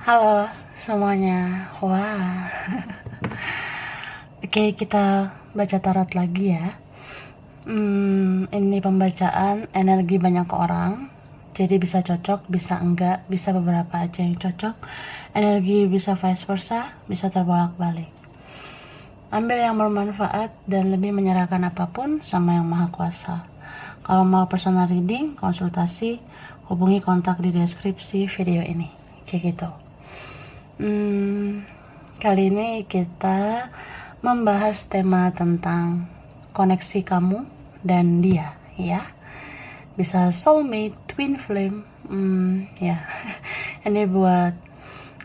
Halo semuanya. Wah. Oke, kita baca tarot lagi ya. Ini pembacaan energi banyak orang. Jadi bisa cocok, bisa enggak, bisa beberapa aja yang cocok. Energi bisa vice versa, bisa terbolak-balik. Ambil yang bermanfaat dan lebih menyerahkan apapun sama yang maha kuasa. Kalau mau personal reading, konsultasi, hubungi kontak di deskripsi video ini. Kayak gitu. Kali ini kita membahas tema tentang koneksi kamu dan dia, ya. Bisa soulmate, twin flame, ya. Ini buat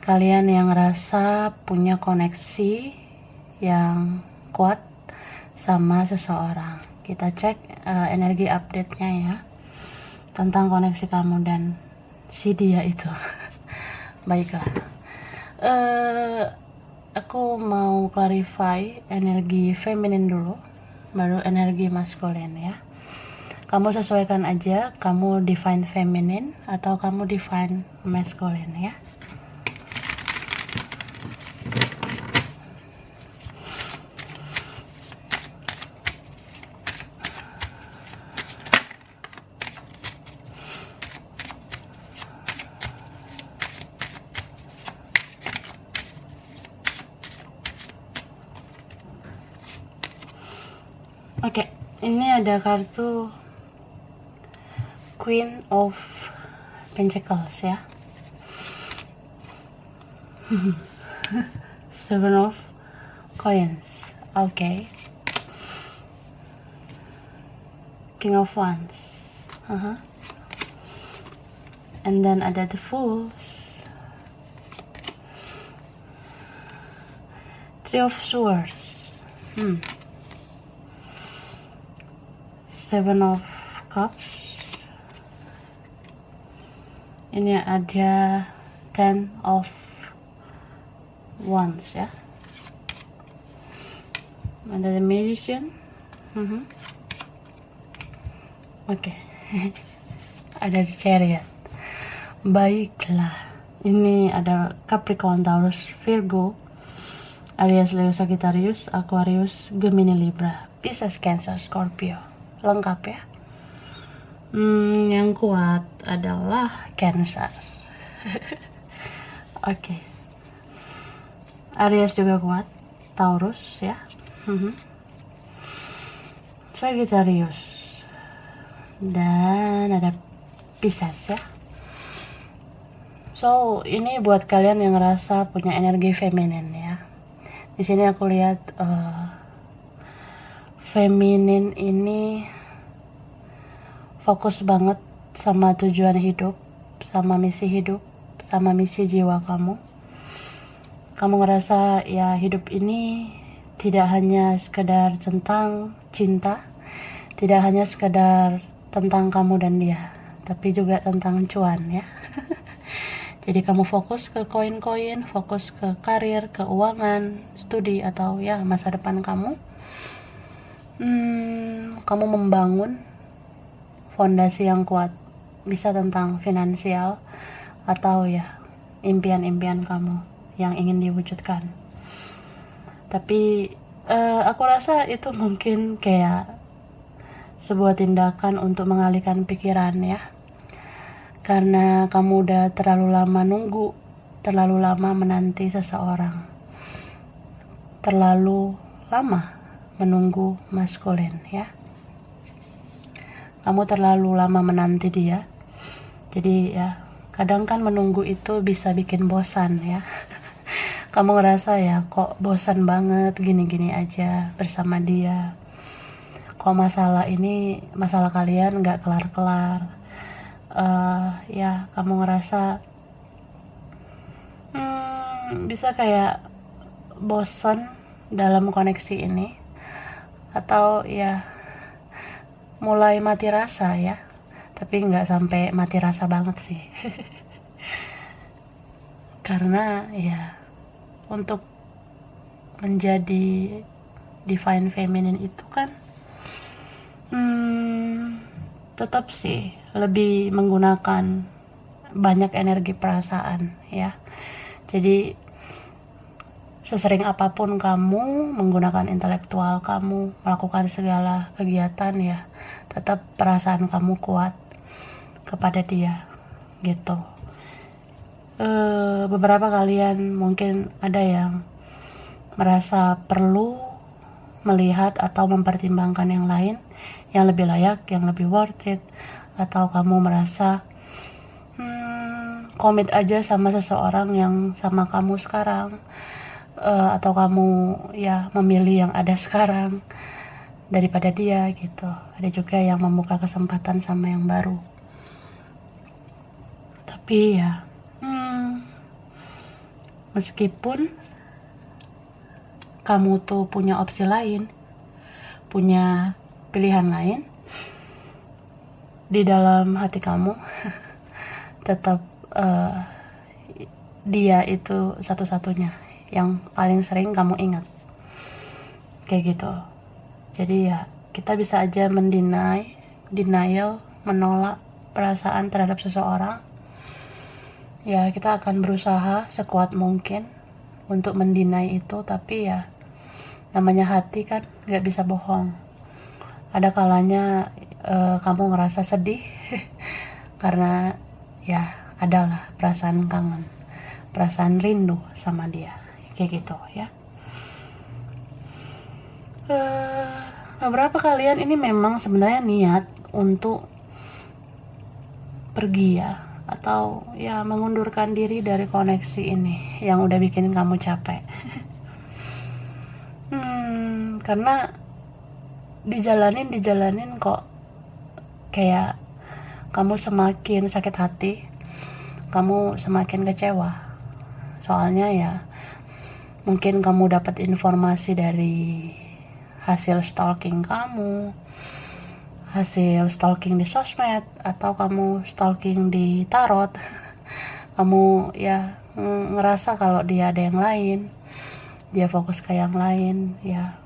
kalian yang rasa punya koneksi yang kuat sama seseorang. Kita cek energi update-nya ya, tentang koneksi kamu dan si dia itu. Baiklah. Aku mau clarify energi feminin dulu, baru energi maskulin ya. Kamu sesuaikan aja, kamu define feminin atau kamu define maskulin ya. Oke, ini ada kartu Queen of Pentacles ya. Seven of Coins. Oke. King of Wands. And then ada the Fools. Three of Swords. Seven of Cups. Ini ada Ten of Wands ya. Ada the Magician. Oke. Ada the Chariot. Baiklah. Ini ada Capricorn, Taurus, Virgo, Aries, Leo, Sagittarius, Aquarius, Gemini, Libra, Pisces, Cancer, Scorpio. Lengkap ya. Yang kuat adalah Cancer. Oke. Aries juga kuat, Taurus ya. Sagittarius dan ada Pisces ya. So ini buat kalian yang ngerasa punya energi feminin ya. Di sini aku lihat feminin ini fokus banget sama tujuan hidup, sama misi hidup, sama misi jiwa kamu. Kamu ngerasa ya hidup ini tidak hanya sekedar tentang cinta, tidak hanya sekedar tentang kamu dan dia, tapi juga tentang cuan ya. Jadi kamu fokus ke koin-koin, fokus ke karir, keuangan, studi, atau ya masa depan kamu. Kamu membangun fondasi yang kuat, bisa tentang finansial atau ya impian-impian kamu yang ingin diwujudkan. Tapi aku rasa itu mungkin kayak sebuah tindakan untuk mengalihkan pikiran ya, karena kamu udah terlalu lama nunggu, terlalu lama menanti seseorang, terlalu lama menunggu maskulin ya. Kamu terlalu lama menanti dia. Jadi ya kadang kan menunggu itu bisa bikin bosan ya. Kamu ngerasa ya kok bosan banget gini-gini aja bersama dia, kok masalah kalian gak kelar-kelar. Ya kamu ngerasa bisa kayak bosan dalam koneksi ini, atau ya mulai mati rasa ya, tapi nggak sampai mati rasa banget sih. Karena ya untuk menjadi divine feminine itu kan tetap sih lebih menggunakan banyak energi perasaan ya. Jadi sesering apapun kamu menggunakan intelektual kamu, melakukan segala kegiatan ya, tetap perasaan kamu kuat kepada dia gitu. Beberapa kalian mungkin ada yang merasa perlu melihat atau mempertimbangkan yang lain yang lebih layak, yang lebih worth it, atau kamu merasa komit aja sama seseorang yang sama kamu sekarang, atau kamu ya memilih yang ada sekarang daripada dia gitu. Ada juga yang membuka kesempatan sama yang baru. Tapi ya meskipun kamu tuh punya opsi lain, punya pilihan lain, di dalam hati kamu tetap dia itu satu-satunya yang paling sering kamu ingat, kayak gitu. Jadi ya kita bisa aja denial, menolak perasaan terhadap seseorang. Ya kita akan berusaha sekuat mungkin untuk mendinai itu, tapi ya namanya hati kan gak bisa bohong. Ada kalanya kamu ngerasa sedih karena ya adalah perasaan kangen, perasaan rindu sama dia, kayak gitu ya. Beberapa kalian ini memang sebenarnya niat untuk pergi ya, atau ya mengundurkan diri dari koneksi ini yang udah bikin kamu capek. Karena dijalanin kok kayak kamu semakin sakit hati, kamu semakin kecewa. Soalnya ya mungkin kamu dapat informasi dari hasil stalking kamu, hasil stalking di sosmed, atau kamu stalking di tarot. Kamu ya ngerasa kalau dia ada yang lain, dia fokus ke yang lain, ya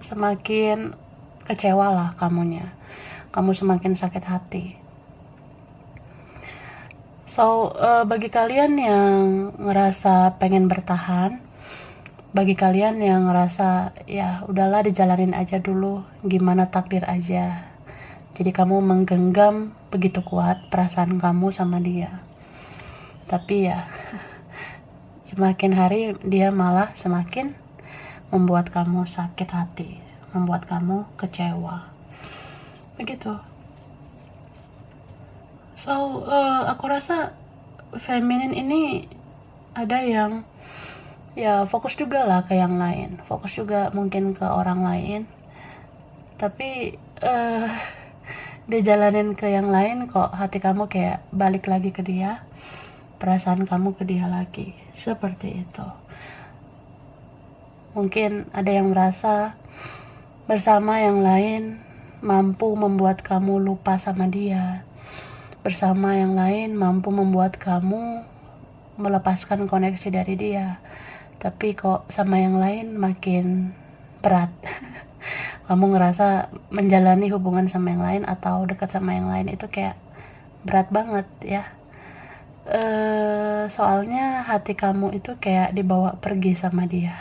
semakin kecewa lah kamunya, kamu semakin sakit hati. So bagi kalian yang ngerasa pengen bertahan, bagi kalian yang ngerasa ya udahlah dijalanin aja dulu, gimana takdir aja, jadi kamu menggenggam begitu kuat perasaan kamu sama dia, tapi ya semakin hari dia malah semakin membuat kamu sakit hati, membuat kamu kecewa, begitu. So aku rasa feminin ini ada yang ya fokus juga lah ke yang lain, fokus juga mungkin ke orang lain, tapi dia jalanin ke yang lain kok hati kamu kayak balik lagi ke dia, perasaan kamu ke dia lagi, seperti itu. Mungkin ada yang merasa bersama yang lain mampu membuat kamu lupa sama dia, bersama yang lain mampu membuat kamu melepaskan koneksi dari dia, tapi kok sama yang lain makin berat. Kamu ngerasa menjalani hubungan sama yang lain atau dekat sama yang lain itu kayak berat banget ya. Soalnya hati kamu itu kayak dibawa pergi sama dia.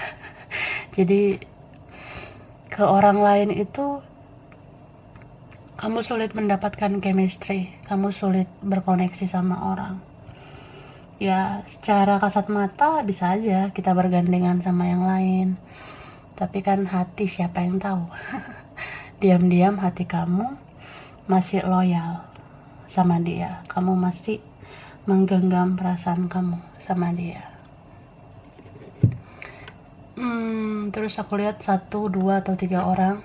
Jadi ke orang lain itu kamu sulit mendapatkan chemistry, kamu sulit berkoneksi sama orang. Ya secara kasat mata bisa aja kita bergandengan sama yang lain, tapi kan hati siapa yang tahu. Diam-diam hati kamu masih loyal sama dia, kamu masih menggenggam perasaan kamu sama dia. Terus aku lihat 1, 2, atau 3 orang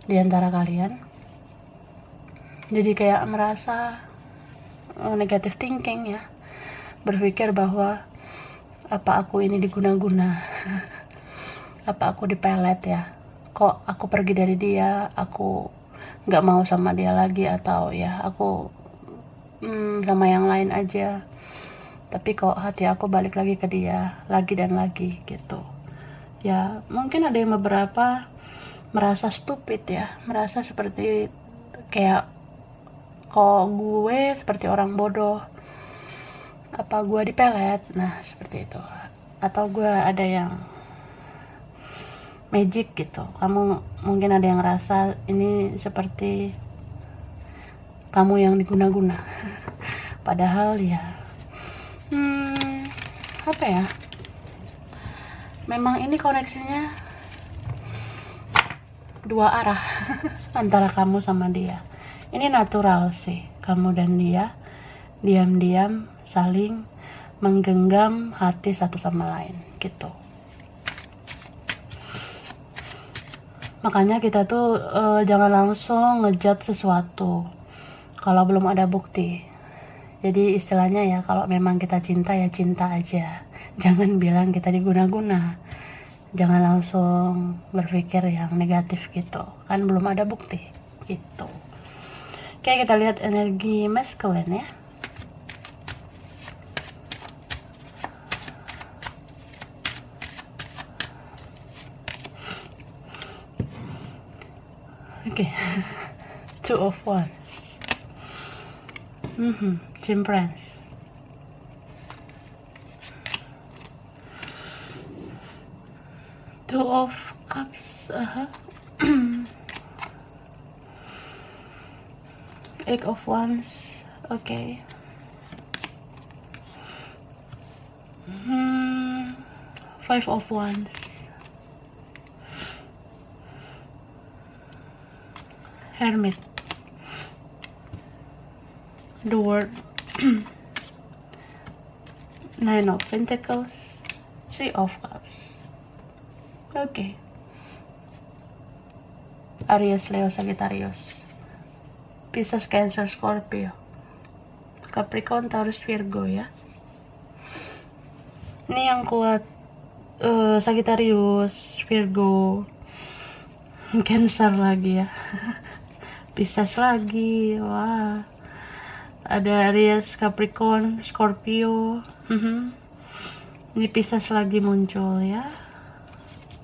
di antara kalian jadi kayak merasa negative thinking ya, berpikir bahwa apa aku ini diguna-guna, apa aku dipelet ya, kok aku pergi dari dia, aku gak mau sama dia lagi, atau ya aku sama yang lain aja, tapi kok hati aku balik lagi ke dia lagi dan lagi gitu ya. Mungkin ada yang beberapa merasa stupid ya, merasa seperti kayak kok gue seperti orang bodoh, apa gue dipelet, nah seperti itu. Atau gue ada yang magic gitu, kamu mungkin ada yang ngerasa ini seperti kamu yang diguna-guna. Padahal ya apa ya, memang ini koneksinya dua arah antara kamu sama dia. Ini natural sih, kamu dan dia diam-diam saling menggenggam hati satu sama lain gitu. Makanya kita tuh jangan langsung ngejudge sesuatu kalau belum ada bukti. Jadi istilahnya ya, kalau memang kita cinta ya cinta aja, jangan bilang kita diguna-guna. Jangan langsung berpikir yang negatif gitu, kan belum ada bukti gitu. Oke, kita lihat energi masculine ya. Oke. Two of Wands. Temperance. Two of Cups. Eight of Wands. Okay. Five of Wands. Hermit. The World. Nine of Pentacles. Three of Cups. Okay. Aries, Leo, Sagittarius, Pisces, Cancer, Scorpio, Capricorn, Taurus, Virgo ya. Ini yang kuat Sagittarius, Virgo, Cancer lagi ya. Pisces lagi. Wah. Ada Aries, Capricorn, Scorpio. Ini Pisces lagi muncul ya.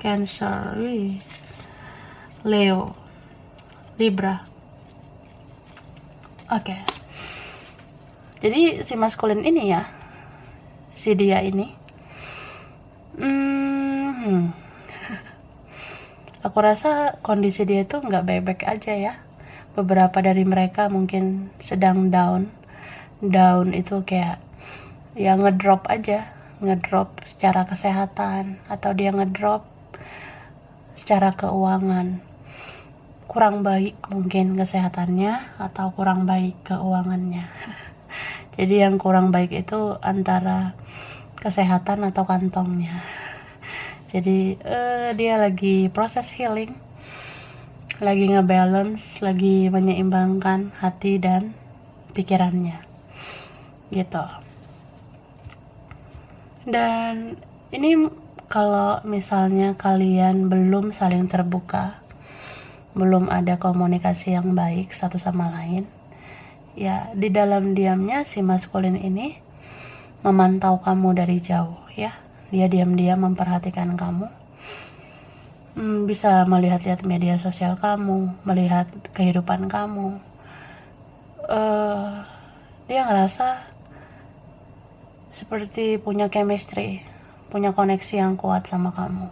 Cancer, Leo, Libra. Oke. Jadi si maskulin ini ya, si dia ini, aku rasa kondisi dia itu nggak baik-baik aja ya. Beberapa dari mereka mungkin sedang down itu kayak ya ngedrop aja, ngedrop secara kesehatan, atau dia ngedrop secara keuangan. Kurang baik mungkin kesehatannya atau kurang baik keuangannya. Jadi yang kurang baik itu antara kesehatan atau kantongnya. Jadi dia lagi proses healing, lagi ngebalance, lagi menyeimbangkan hati dan pikirannya gitu. Dan ini kalau misalnya kalian belum saling terbuka, belum ada komunikasi yang baik satu sama lain, ya di dalam diamnya si maskulin ini memantau kamu dari jauh ya. Dia diam-diam memperhatikan kamu, bisa melihat-lihat media sosial kamu, melihat kehidupan kamu. Dia ngerasa seperti punya chemistry, punya koneksi yang kuat sama kamu.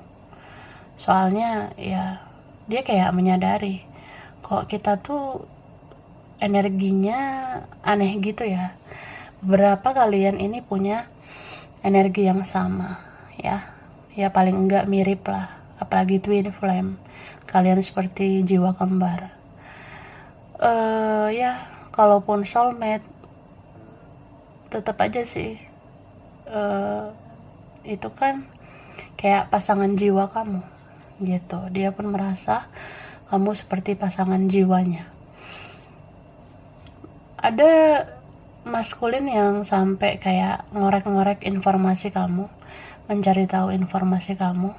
Soalnya ya dia kayak menyadari kok kita tuh energinya aneh gitu ya. Berapa kalian ini punya energi yang sama ya. Ya paling enggak mirip lah, apalagi twin flame. Kalian seperti jiwa kembar. Ya kalaupun soulmate, tetap aja sih itu kan kayak pasangan jiwa kamu gitu. Dia pun merasa kamu seperti pasangan jiwanya. Ada maskulin yang sampai kayak ngorek-ngorek informasi kamu, mencari tahu informasi kamu,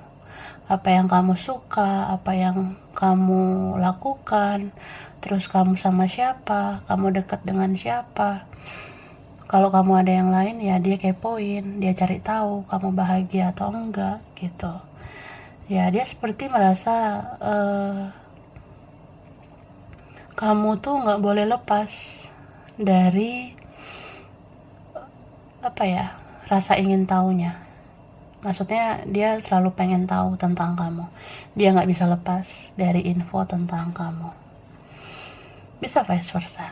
apa yang kamu suka, apa yang kamu lakukan, terus kamu sama siapa, kamu dekat dengan siapa. Kalau kamu ada yang lain ya dia kepoin, dia cari tahu kamu bahagia atau enggak gitu. Ya dia seperti merasa kamu tuh nggak boleh lepas dari apa ya, rasa ingin tahunya. Maksudnya dia selalu pengen tahu tentang kamu. Dia nggak bisa lepas dari info tentang kamu. Bisa vice versa.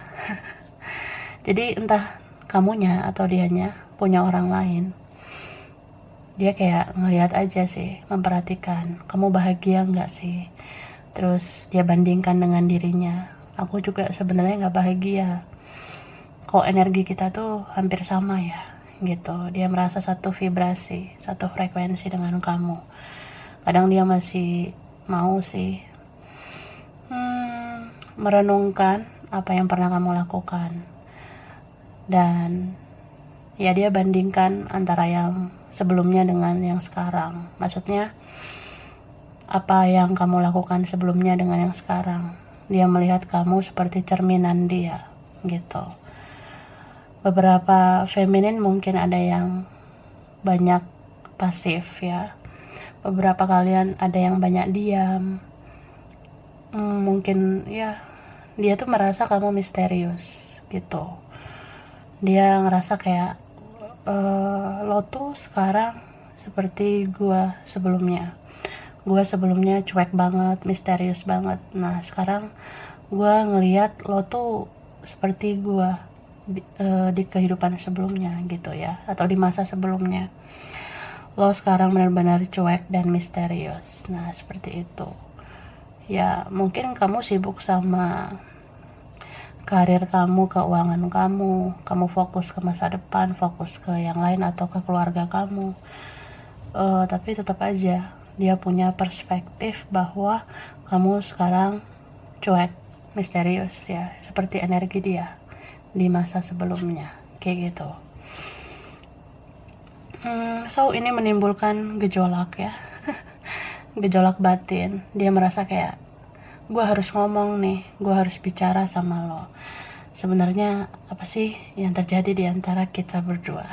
Jadi entah kamunya atau dianya punya orang lain, dia kayak ngelihat aja sih, memperhatikan kamu bahagia nggak sih. Terus dia bandingkan dengan dirinya, aku juga sebenarnya nggak bahagia kok, energi kita tuh hampir sama ya gitu. Dia merasa satu vibrasi, satu frekuensi dengan kamu. Kadang dia masih mau sih merenungkan apa yang pernah kamu lakukan, dan ya dia bandingkan antara yang sebelumnya dengan yang sekarang. Maksudnya apa yang kamu lakukan sebelumnya dengan yang sekarang. Dia melihat kamu seperti cerminan dia gitu. Beberapa feminin mungkin ada yang banyak pasif ya. Beberapa kalian ada yang banyak diam. Mungkin ya dia tuh merasa kamu misterius gitu. Dia ngerasa kayak lo tuh sekarang seperti gua sebelumnya. Gua sebelumnya cuek banget, misterius banget. Nah sekarang gua ngelihat lo tuh seperti gua di kehidupan sebelumnya gitu ya, atau di masa sebelumnya. Lo sekarang benar-benar cuek dan misterius. Nah seperti itu ya. Mungkin kamu sibuk sama karir kamu, keuangan kamu fokus ke masa depan, fokus ke yang lain atau ke keluarga kamu. Tapi tetap aja dia punya perspektif bahwa kamu sekarang cuek, misterius ya, seperti energi dia di masa sebelumnya kayak gitu. So ini menimbulkan gejolak ya. Gejolak batin. Dia merasa kayak gue harus ngomong nih, gue harus bicara sama lo. Sebenarnya apa sih yang terjadi di antara kita berdua?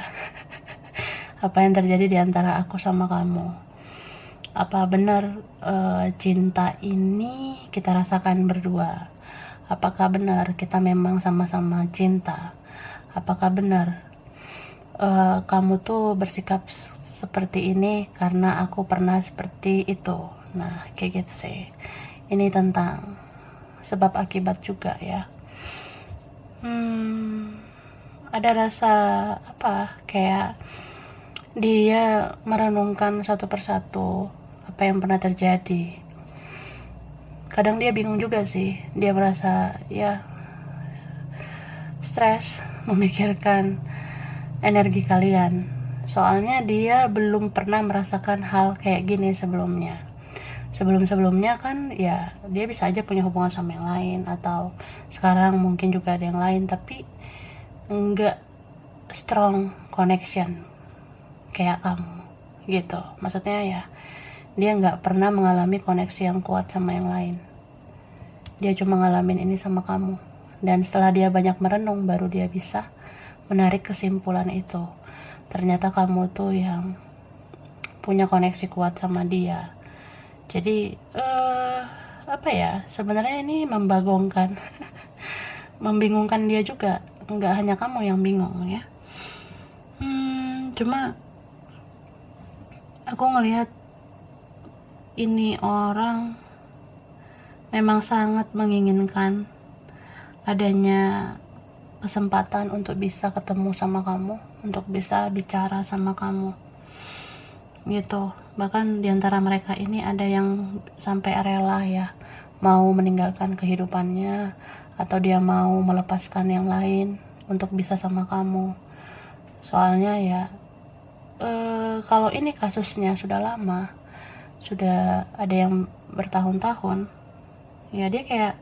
Apa yang terjadi di antara aku sama kamu? Apa benar cinta ini kita rasakan berdua? Apakah benar kita memang sama-sama cinta? Apakah benar kamu tuh bersikap seperti ini karena aku pernah seperti itu? Nah kayak gitu sih. Ini tentang sebab akibat juga ya. Ada rasa apa, kayak dia merenungkan satu persatu apa yang pernah terjadi. Kadang dia bingung juga sih. Dia merasa ya stres memikirkan energi kalian. Soalnya dia belum pernah merasakan hal kayak gini sebelumnya. Sebelum-sebelumnya kan ya dia bisa aja punya hubungan sama yang lain, atau sekarang mungkin juga ada yang lain, tapi enggak strong connection kayak kamu gitu. Maksudnya ya dia nggak pernah mengalami koneksi yang kuat sama yang lain. Dia cuma ngalamin ini sama kamu, dan setelah dia banyak merenung baru dia bisa menarik kesimpulan itu. Ternyata kamu tuh yang punya koneksi kuat sama dia. Jadi apa ya, sebenarnya ini membagongkan membingungkan dia juga. Nggak hanya kamu yang bingung ya. Cuma aku ngelihat ini orang memang sangat menginginkan adanya kesempatan untuk bisa ketemu sama kamu, untuk bisa bicara sama kamu gitu. Bahkan diantara mereka ini ada yang sampai rela ya, mau meninggalkan kehidupannya, atau dia mau melepaskan yang lain untuk bisa sama kamu. Soalnya ya kalau ini kasusnya sudah lama, sudah ada yang bertahun-tahun ya, dia kayak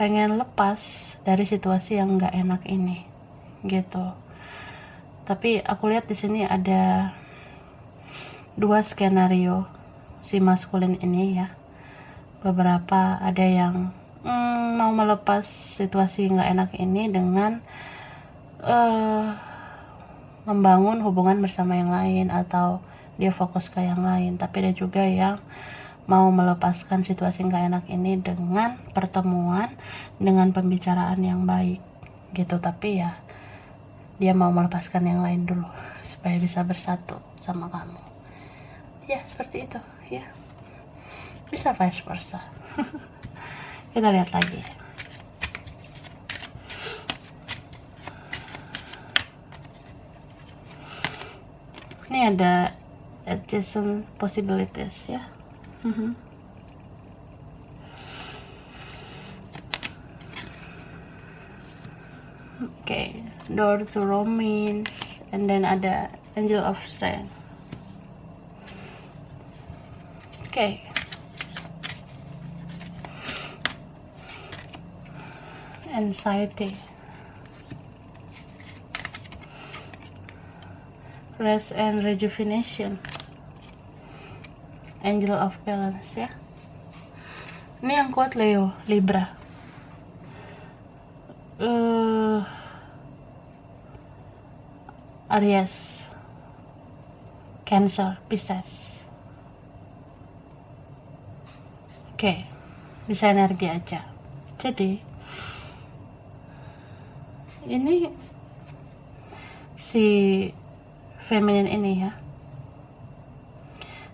pengen lepas dari situasi yang nggak enak ini gitu. Tapi aku lihat di sini ada dua skenario si maskulin ini ya. Beberapa ada yang mau melepas situasi nggak enak ini dengan membangun hubungan bersama yang lain, atau dia fokus ke yang lain. Tapi ada juga yang mau melepaskan situasi nggak enak ini dengan pertemuan, dengan pembicaraan yang baik gitu. Tapi ya dia mau melepaskan yang lain dulu supaya bisa bersatu sama kamu. Ya seperti itu ya, bisa vice versa. Kita lihat lagi. Ini ada adjacent possibilities ya. Okay, door to romance, and then ada angel of strength. Okay. Anxiety. Rest and rejuvenation. Angel of balance ya. Ini yang kuat Leo, Libra. Aries, Cancer, Pisces. Oke, bisa energi aja. Jadi ini si feminin ini ya,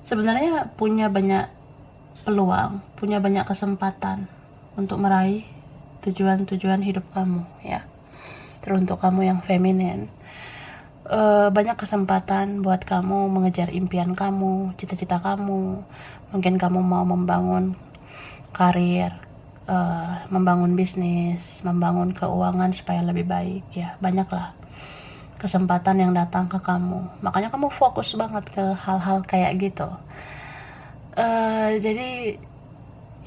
sebenarnya punya banyak peluang, punya banyak kesempatan untuk meraih tujuan-tujuan hidup kamu ya. Teruntuk kamu yang feminin, banyak kesempatan buat kamu mengejar impian kamu, cita-cita kamu. Mungkin kamu mau membangun karir, membangun bisnis, membangun keuangan supaya lebih baik ya. Banyaklah kesempatan yang datang ke kamu, makanya kamu fokus banget ke hal-hal kayak gitu. Jadi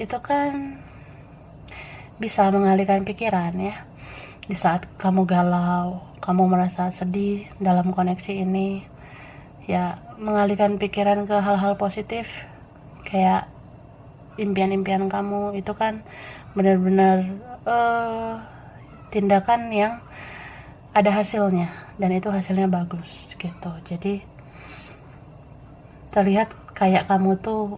itu kan bisa mengalihkan pikiran ya. Di saat kamu galau, kamu merasa sedih dalam koneksi ini, ya mengalihkan pikiran ke hal-hal positif, kayak impian-impian kamu itu kan benar-benar tindakan yang ada hasilnya, dan itu hasilnya bagus gitu. Jadi terlihat kayak kamu tuh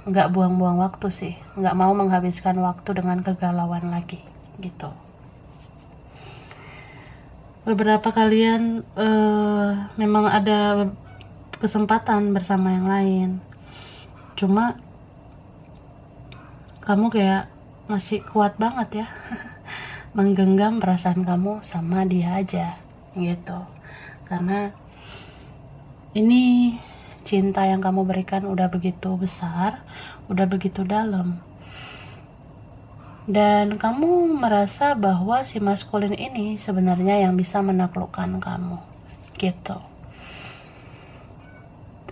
nggak buang-buang waktu sih, nggak mau menghabiskan waktu dengan kegalauan lagi gitu. Beberapa kalian memang ada kesempatan bersama yang lain, cuma kamu kayak masih kuat banget ya menggenggam perasaan kamu sama dia aja gitu, karena ini cinta yang kamu berikan udah begitu besar, udah begitu dalam, dan kamu merasa bahwa si maskulin ini sebenarnya yang bisa menaklukkan kamu gitu.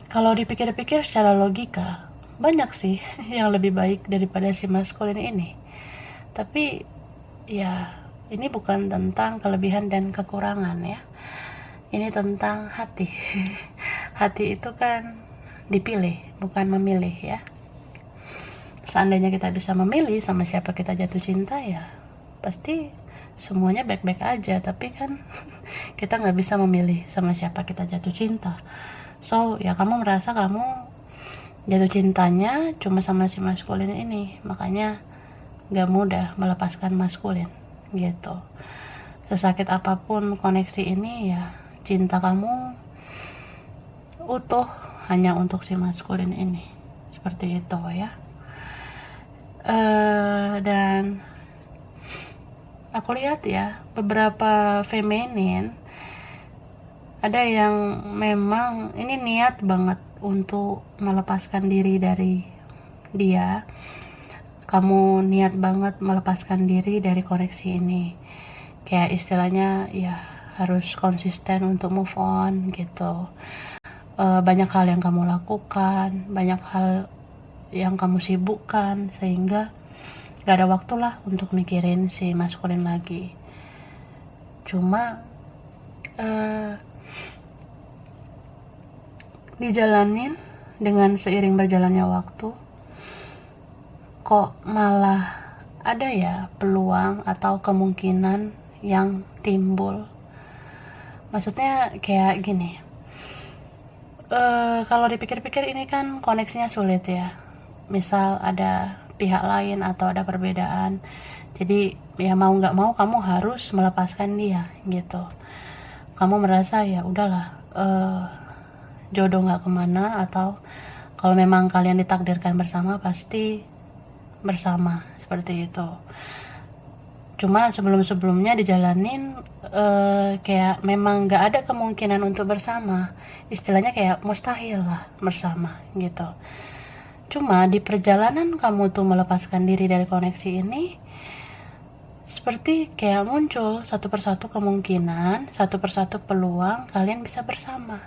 Kalau dipikir-pikir secara logika, banyak sih yang lebih baik daripada si maskulin ini. Tapi ya ini bukan tentang kelebihan dan kekurangan ya, ini tentang hati. Hati itu kan dipilih, bukan memilih ya. Seandainya kita bisa memilih sama siapa kita jatuh cinta, ya pasti semuanya baik-baik aja. Tapi kan kita nggak bisa memilih sama siapa kita jatuh cinta. So ya kamu merasa kamu jatuh cintanya cuma sama si maskulin ini, makanya nggak mudah melepaskan maskulin gitu. Sesakit apapun koneksi ini, ya cinta kamu utuh hanya untuk si maskulin ini, seperti itu ya. Dan aku lihat ya, beberapa feminin ada yang memang ini niat banget untuk melepaskan diri dari dia. Kamu niat banget melepaskan diri dari koneksi ini, kayak istilahnya ya harus konsisten untuk move on gitu. Banyak hal yang kamu lakukan, banyak hal yang kamu sibukkan, sehingga gak ada waktu lah untuk mikirin si maskulin lagi. Cuma dijalanin dengan seiring berjalannya waktu, kok malah ada ya peluang atau kemungkinan yang timbul. Maksudnya kayak gini, kalau dipikir-pikir ini kan koneksinya sulit ya. Misal ada pihak lain atau ada perbedaan, jadi ya mau nggak mau kamu harus melepaskan dia gitu. kamu merasa ya udahlah, jodoh nggak kemana, atau kalau memang kalian ditakdirkan bersama pasti bersama, seperti itu. Cuma sebelum-sebelumnya dijalanin kayak memang nggak ada kemungkinan untuk bersama, istilahnya kayak mustahil lah bersama gitu. Cuma di perjalanan kamu tuh melepaskan diri dari koneksi ini, seperti kayak muncul satu persatu kemungkinan, satu persatu peluang kalian bisa bersama.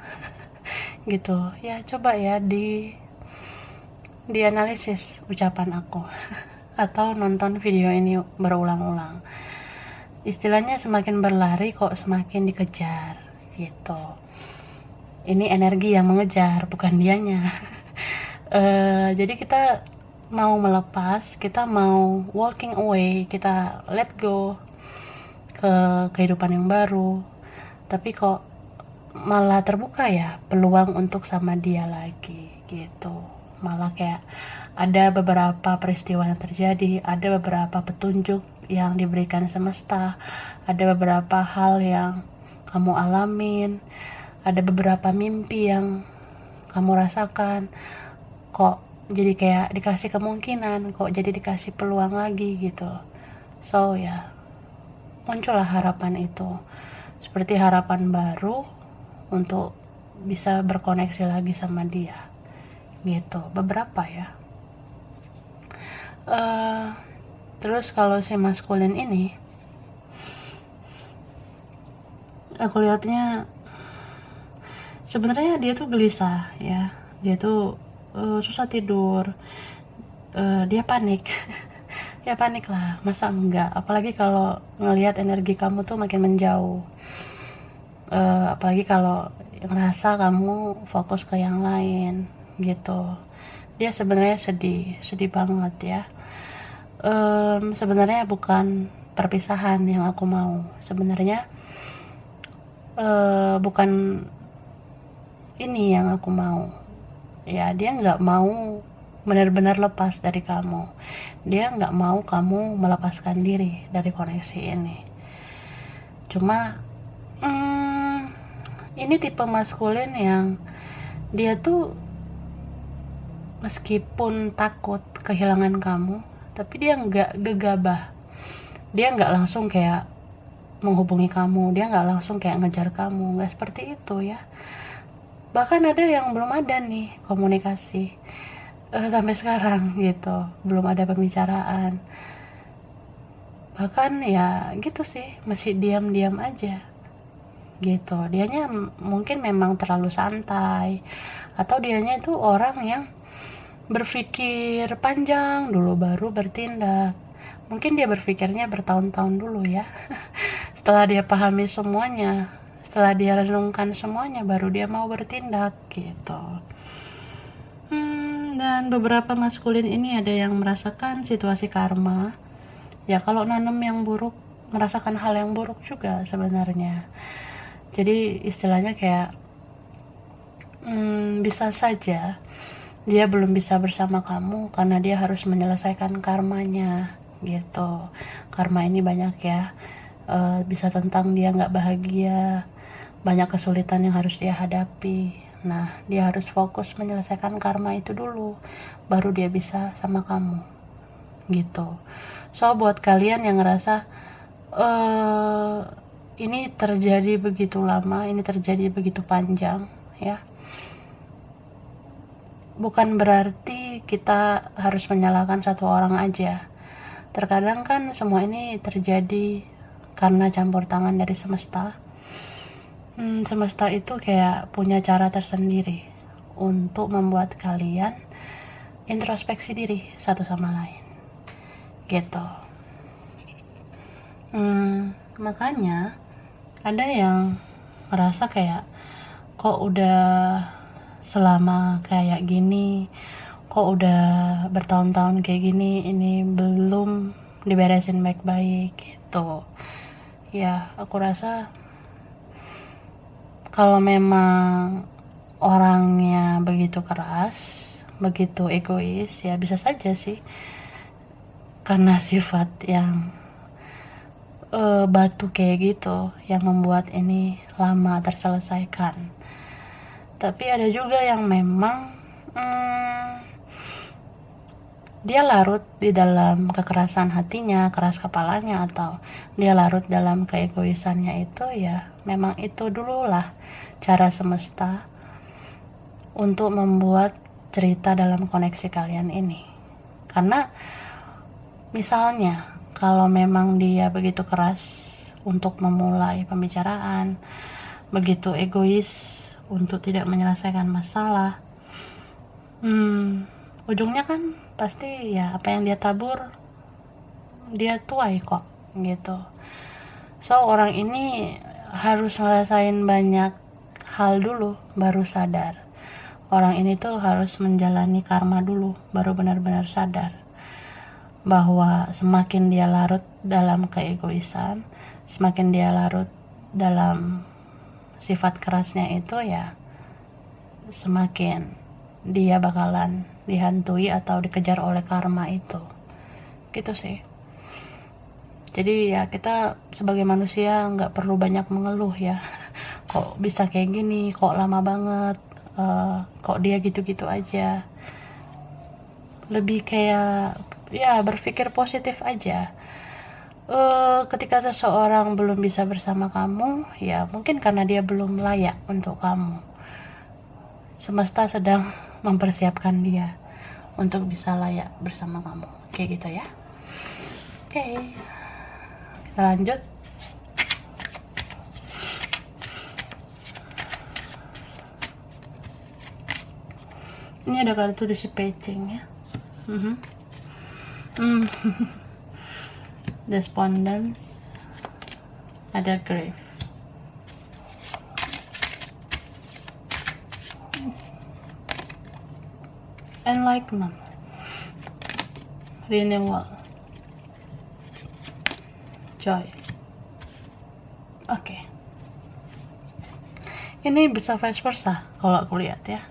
Gitu ya, coba ya dianalisis ucapan aku atau nonton video ini berulang-ulang. Istilahnya semakin berlari kok semakin dikejar gitu. Ini energi yang mengejar, bukan dianya. Jadi kita mau melepas, kita mau walking away, kita let go ke kehidupan yang baru, tapi kok malah terbuka ya peluang untuk sama dia lagi gitu. Malah kayak ada beberapa peristiwa yang terjadi, ada beberapa petunjuk yang diberikan semesta, ada beberapa hal yang kamu alamin, ada beberapa mimpi yang kamu rasakan, kok jadi kayak dikasih kemungkinan, kok jadi dikasih peluang lagi gitu. So ya, muncullah harapan itu, seperti harapan baru untuk bisa berkoneksi lagi sama dia gitu. Beberapa ya. Terus kalau si maskulin ini, aku lihatnya sebenarnya dia tuh gelisah ya, dia tuh susah tidur, dia panik. Ya panik lah, masa enggak, apalagi kalau ngelihat energi kamu tuh makin menjauh, apalagi kalau ngerasa kamu fokus ke yang lain gitu. Dia sebenarnya sedih banget ya. Sebenarnya bukan perpisahan yang aku mau, sebenarnya bukan ini yang aku mau ya. Dia nggak mau benar-benar lepas dari kamu, dia nggak mau kamu melepaskan diri dari koneksi ini. Cuma ini tipe maskulin yang dia tuh meskipun takut kehilangan kamu, tapi dia nggak gegabah, dia nggak langsung kayak menghubungi kamu, dia nggak langsung kayak ngejar kamu, nggak seperti itu ya. Bahkan ada yang belum ada nih komunikasi sampai sekarang gitu, belum ada pembicaraan, bahkan ya gitu sih, masih diam-diam aja gitu. Dianya mungkin memang terlalu santai, atau dianya itu orang yang berpikir panjang dulu baru bertindak. Mungkin dia berpikirnya bertahun-tahun dulu ya. Setelah dia pahami semuanya, setelah dia renungkan semuanya, baru dia mau bertindak gitu. Dan beberapa maskulin ini ada yang merasakan situasi karma ya. Kalau nanam yang buruk, merasakan hal yang buruk juga sebenarnya. Jadi istilahnya kayak bisa saja dia belum bisa bersama kamu karena dia harus menyelesaikan karmanya gitu. Karma ini banyak ya, bisa tentang dia nggak bahagia, banyak kesulitan yang harus dia hadapi. Nah, dia harus fokus menyelesaikan karma itu dulu, baru dia bisa sama kamu gitu. So buat kalian yang ngerasa ini terjadi begitu lama, ini terjadi begitu panjang ya, bukan berarti kita harus menyalahkan satu orang aja. Terkadang kan semua ini terjadi karena campur tangan dari semesta. Semesta itu kayak punya cara tersendiri untuk membuat kalian introspeksi diri satu sama lain gitu. Makanya ada yang ngerasa kayak, kok udah selama kayak gini, kok udah bertahun-tahun kayak gini, ini belum diberesin baik-baik gitu ya. Aku rasa kalau memang orangnya begitu keras, begitu egois, ya bisa saja sih karena sifat yang batu kayak gitu yang membuat ini lama terselesaikan. Tapi ada juga yang memang dia larut di dalam kekerasan hatinya, keras kepalanya, atau dia larut dalam keegoisannya itu, ya memang itu dululah cara semesta untuk membuat cerita dalam koneksi kalian ini. Karena misalnya kalau memang dia begitu keras untuk memulai pembicaraan, begitu egois untuk tidak menyelesaikan masalah, ujungnya kan pasti ya apa yang dia tabur dia tuai kok gitu. So orang ini harus ngerasain banyak hal dulu baru sadar. Orang ini tuh harus menjalani karma dulu baru benar-benar sadar bahwa semakin dia larut dalam keegoisan, semakin dia larut dalam sifat kerasnya itu, ya semakin dia bakalan dihantui atau dikejar oleh karma itu. Gitu sih. Jadi ya kita sebagai manusia nggak perlu banyak mengeluh ya. Kok bisa kayak gini, kok lama banget, kok dia gitu-gitu aja. Lebih kayak ya berpikir positif aja. Ketika seseorang belum bisa bersama kamu, ya mungkin karena dia belum layak untuk kamu. Semesta sedang mempersiapkan dia untuk bisa layak bersama kamu. Kayak gitu ya. Oke, kita lanjut. Ini ada kartu despatching ya. Despondence, ada grief. Enlightenment, renewal, joy. Oke. Ini bisa vice versa kalau aku lihat ya.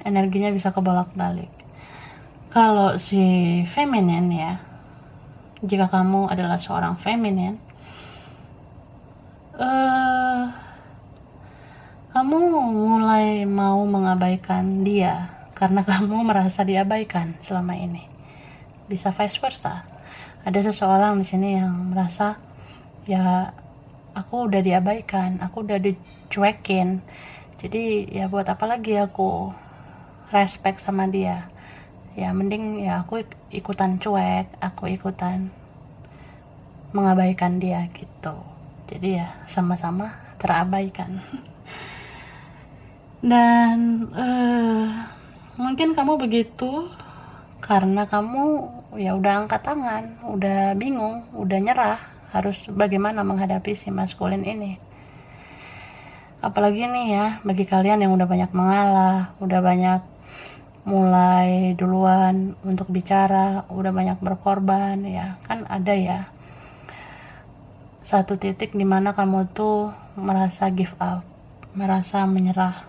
Energinya bisa kebolak-balik. Kalau si feminin ya, jika kamu adalah seorang feminin, kamu mulai mau mengabaikan dia karena kamu merasa diabaikan selama ini. Bisa vice versa. Ada seseorang di sini yang merasa ya aku udah diabaikan, aku udah dicuekin. Jadi ya buat apa lagi aku respect sama dia? Ya mending ya aku ikutan cuek, aku ikutan mengabaikan dia gitu. Jadi ya sama-sama terabaikan. Dan mungkin kamu begitu karena kamu ya udah angkat tangan, udah bingung, udah nyerah harus bagaimana menghadapi si maskulin ini. Apalagi nih ya bagi kalian yang udah banyak mengalah, udah banyak mulai duluan untuk bicara, udah banyak berkorban, ya kan ada ya satu titik dimana kamu tuh merasa give up, merasa menyerah,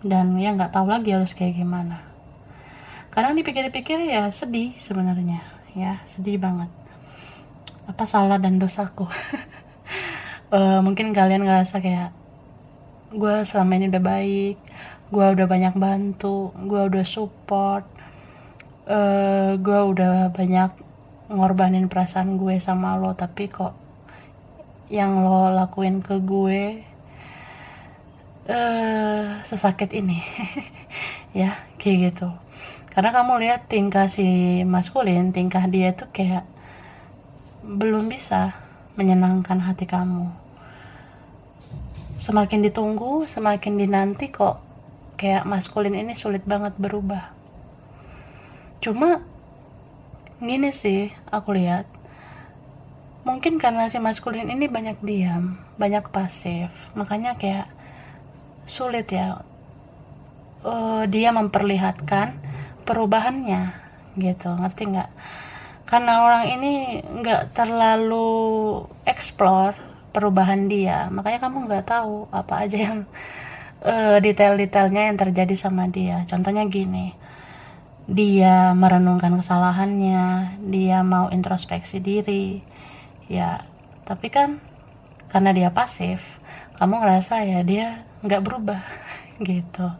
dan ya nggak tahu lagi harus kayak gimana. Kadang dipikir-pikir ya sedih sebenarnya, ya sedih banget. Apa salah dan dosaku? Mungkin kalian ngerasa kayak gue selama ini udah baik, gue udah banyak bantu, gue udah support, gue udah banyak ngorbanin perasaan gue sama lo, tapi kok yang lo lakuin ke gue sesakit ini. Ya kayak gitu. Karena kamu lihat tingkah si maskulin, tingkah dia tuh kayak belum bisa menyenangkan hati kamu. Semakin ditunggu, semakin dinanti kok kayak maskulin ini sulit banget berubah. Cuma gini sih aku lihat, mungkin karena si maskulin ini banyak diam, banyak pasif, makanya kayak sulit ya dia memperlihatkan perubahannya gitu, ngerti nggak? Karena orang ini nggak terlalu explore perubahan dia, makanya kamu nggak tahu apa aja yang detail-detailnya yang terjadi sama dia. Contohnya gini, dia merenungkan kesalahannya, dia mau introspeksi diri, Ya, tapi kan karena dia pasif, kamu ngerasa ya dia nggak berubah gitu.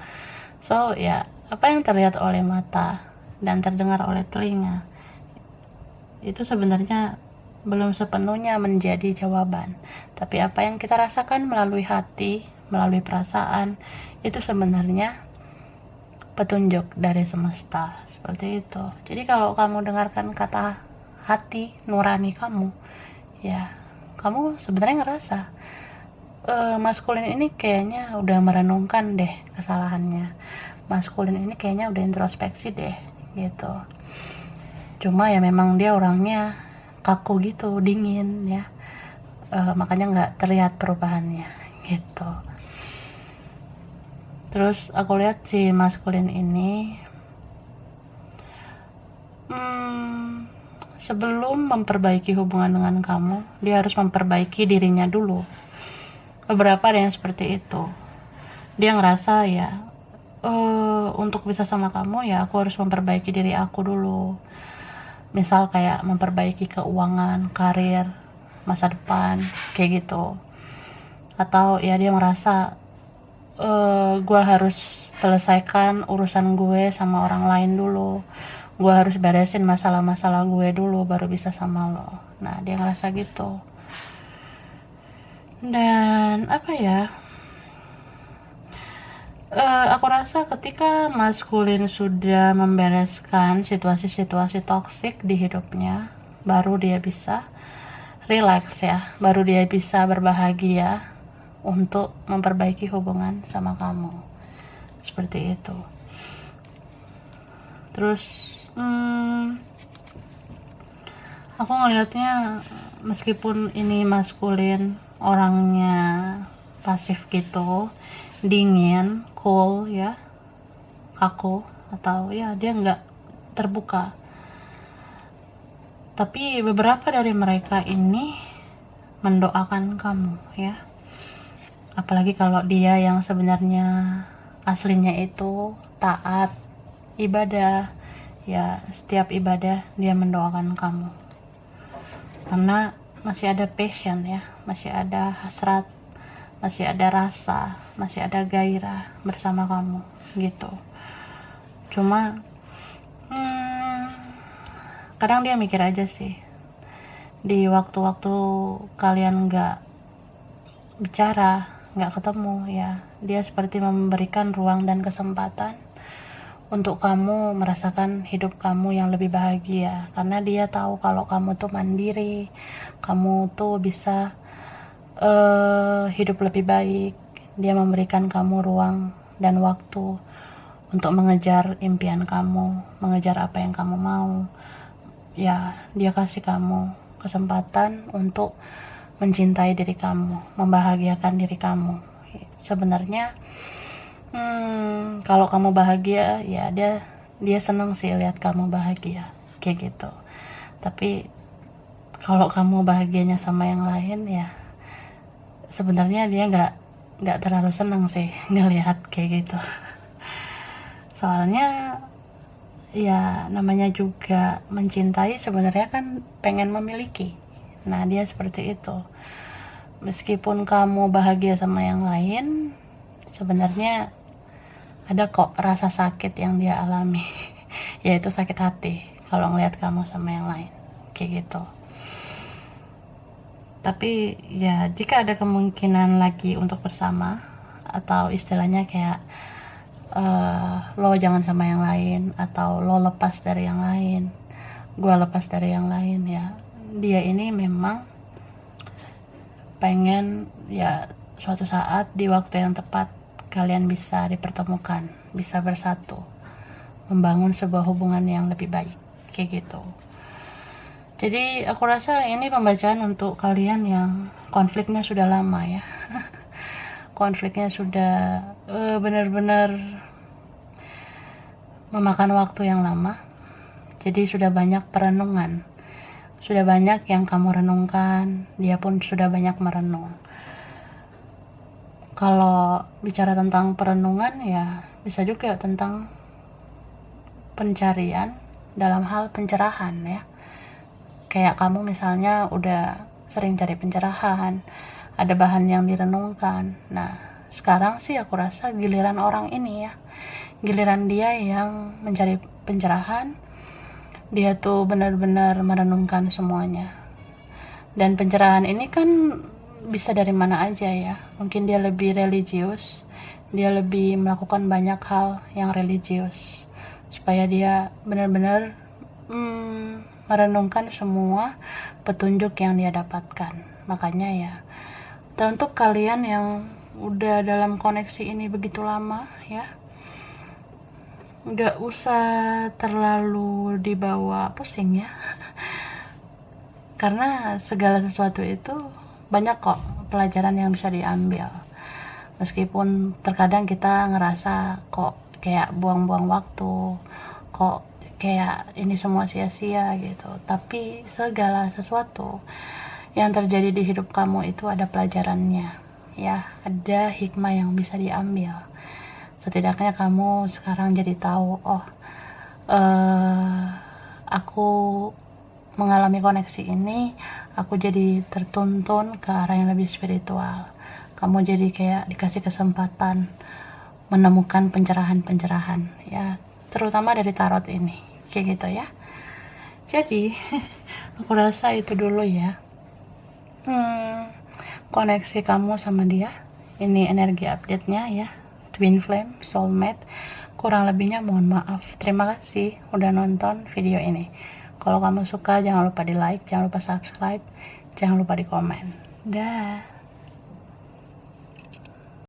So ya, apa yang terlihat oleh mata dan terdengar oleh telinga itu sebenarnya belum sepenuhnya menjadi jawaban, tapi apa yang kita rasakan melalui hati, melalui perasaan, itu sebenarnya petunjuk dari semesta, seperti itu. Jadi kalau kamu dengarkan kata hati nurani kamu, ya kamu sebenarnya ngerasa maskulin ini kayaknya udah merenungkan deh kesalahannya, maskulin ini kayaknya udah introspeksi deh gitu. Cuma ya memang dia orangnya kaku gitu, dingin ya, makanya nggak terlihat perubahannya gitu. Terus aku lihat si maskulin ini sebelum memperbaiki hubungan dengan kamu, dia harus memperbaiki dirinya dulu. Beberapa ada yang seperti itu. Dia ngerasa ya, untuk bisa sama kamu ya aku harus memperbaiki diri aku dulu. Misal kayak memperbaiki keuangan, karir, masa depan, kayak gitu. Atau ya dia merasa gue harus selesaikan urusan gue sama orang lain dulu. Gue harus beresin masalah-masalah gue dulu baru bisa sama lo. Nah dia ngerasa gitu. Dan apa ya, aku rasa ketika maskulin sudah membereskan situasi-situasi toksik di hidupnya, baru dia bisa relax ya, baru dia bisa berbahagia untuk memperbaiki hubungan sama kamu, seperti itu. Terus aku ngelihatnya meskipun ini maskulin, orangnya pasif gitu, dingin, cool ya, kaku, atau ya dia nggak terbuka, tapi beberapa dari mereka ini mendoakan kamu ya, apalagi kalau dia yang sebenarnya aslinya itu taat ibadah ya, setiap ibadah dia mendoakan kamu karena masih ada passion ya, masih ada hasrat, masih ada rasa, masih ada gairah bersama kamu gitu. Cuma kadang dia mikir aja sih, di waktu-waktu kalian nggak bicara, nggak ketemu ya, dia seperti memberikan ruang dan kesempatan untuk kamu merasakan hidup kamu yang lebih bahagia, karena dia tahu kalau kamu tuh mandiri, kamu tuh bisa hidup lebih baik. Dia memberikan kamu ruang dan waktu untuk mengejar impian kamu, mengejar apa yang kamu mau ya. Dia kasih kamu kesempatan untuk mencintai diri kamu, membahagiakan diri kamu. Sebenarnya kalau kamu bahagia ya dia seneng sih lihat kamu bahagia kayak gitu. Tapi kalau kamu bahagianya sama yang lain ya sebenarnya dia nggak terlalu seneng sih ngelihat kayak gitu. Soalnya ya namanya juga mencintai sebenarnya kan pengen memiliki. Nah dia seperti itu. Meskipun kamu bahagia sama yang lain, sebenarnya ada kok rasa sakit yang dia alami, yaitu sakit hati kalau ngelihat kamu sama yang lain kayak gitu. Tapi ya jika ada kemungkinan lagi untuk bersama, atau istilahnya kayak lo jangan sama yang lain, atau lo lepas dari yang lain, gue lepas dari yang lain ya, dia ini memang pengen ya suatu saat di waktu yang tepat kalian bisa dipertemukan, bisa bersatu, membangun sebuah hubungan yang lebih baik kayak gitu. Jadi aku rasa ini pembacaan untuk kalian yang konfliknya sudah lama ya. Konfliknya sudah benar-benar memakan waktu yang lama. Jadi sudah banyak perenungan, sudah banyak yang kamu renungkan, dia pun sudah banyak merenung. Kalau bicara tentang perenungan ya bisa juga tentang pencarian dalam hal pencerahan ya. Kayak kamu misalnya udah sering cari pencerahan, ada bahan yang direnungkan. Nah, sekarang sih aku rasa giliran orang ini ya, giliran dia yang mencari pencerahan. Dia tuh benar-benar merenungkan semuanya. Dan pencerahan ini kan bisa dari mana aja ya. Mungkin dia lebih religius, dia lebih melakukan banyak hal yang religius, supaya dia benar-benar merenungkan semua petunjuk yang dia dapatkan. Makanya ya, untuk kalian yang udah dalam koneksi ini begitu lama ya, nggak usah terlalu dibawa pusing ya. Karena segala sesuatu itu banyak kok pelajaran yang bisa diambil. Meskipun terkadang kita ngerasa kok kayak buang-buang waktu, kok kayak ini semua sia-sia gitu. Tapi segala sesuatu yang terjadi di hidup kamu itu ada pelajarannya ya, ada hikmah yang bisa diambil. Setidaknya kamu sekarang jadi tahu, oh aku mengalami koneksi ini, aku jadi tertuntun ke arah yang lebih spiritual. Kamu jadi kayak dikasih kesempatan menemukan pencerahan-pencerahan ya, terutama dari tarot ini, kayak gitu ya. Jadi aku rasa itu dulu ya, koneksi kamu sama dia. Ini energi update-nya ya, twin flame, soulmate. Kurang lebihnya mohon maaf. Terima kasih udah nonton video ini. Kalau kamu suka jangan lupa di like, jangan lupa subscribe, jangan lupa di komen. Dah.